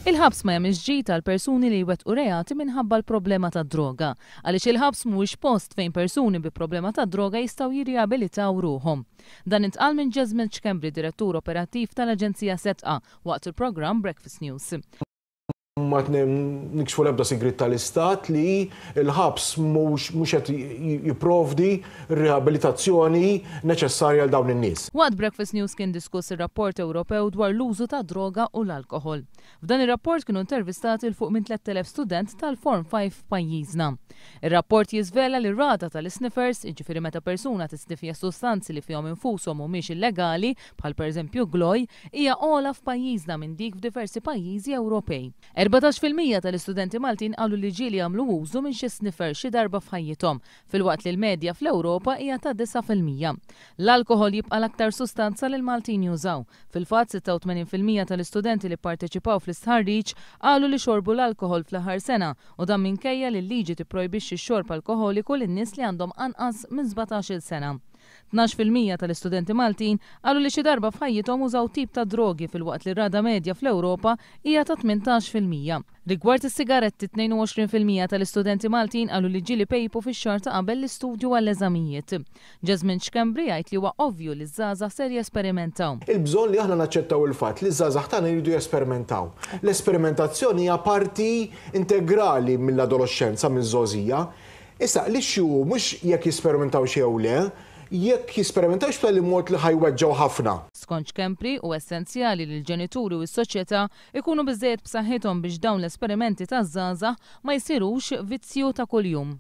Il-ħabs ma jagħmilx ġid tal-persuni li jwettqu reati minħabba l-problema tad-droga, għaliex il-ħabs mhuwiex post fejn persuni bi problema tad-droga jistgħu jirriabilitaw ruhom. Dan intqal minn Jasmine Xkembri, direttur operattiv tal-Aġenzija Setqa, waqt il-programm Breakfast News. Ma nikxfu l-ebda sigrit tal-Istat li l-ħabs mhux qed jipprovdi riabilitazzjoni neċessarja għal dawn in-nies. Waqt Breakfast News kien diskuss ir-rapport Ewropew dwar l-użu ta' droga u l-alkoħol. F'dan ir-rapport kienu intervistati l fuq minn 3000 student tal-Form 5 f'pajjiżna. Ir-rapport jiżvela li r-rata tal-sniffers, jiġifieri meta persuna tisnifja sustanzi li fihom infushom mhumiex illegali, bħal pereżempju gloj, hija ogħla f'pajjiżna minn dik f'diversi pajjiżi Ewropej. 14% tal-istudenti Maltin qalu li ġieli jagħmlu użu minn xi sniffer xi darba f'ħajjithom, filwaqt li l-medja fl-Ewropa hija ta' 9%. L-alkoħol jibqa' l-aktar sustanza li l-Maltin jużaw. Fil-fatt 86% tal-istudenti li pparteċipaw fl-istħarriġ qalu li xorbu l-alkoħol fl-aħħar sena u dan minkejja li l-liġi tipprojbixxi x-xorb alkoħoliku lin-nies li għandhom anqas minn 17-il sena. 12% tal-istudenti Maltin qalu li xi darba f'ħajjithom użaw tip ta' drogi filwaqt li r-rata medja fl-Ewropa hija ta' 18%. Rigward is-sigaretti 22% tal-istudenti Maltin qalu li ġieli pejpu fix-xahar ta' qabel l-istudju għall-eżamijiet. Jasmine Xkembri jgħid li huwa ovvju li ż-żgħażagħ ser jesperimentaw. Il-bżonn li aħna naċċettaw il-fatt li ż-żgħażagħ tagħna jridu jesperimentaw. L-esperimentazzjoni hija parti integrali mill-adolescenza miż-żgħożija. Issa l-ixxu mhux jekk jesperimentaw xi jew le, jekk jisperimentax b'tali mod li ħajweġġaw ħafna. Skont Xkembri u essenzjali li l-ġenituri u s-soċjetà ikunu biżżejjed b'saħħithom biex dawn l-esperimenti taż-żgħażagħ ma jsirux vizzju ta' kuljum.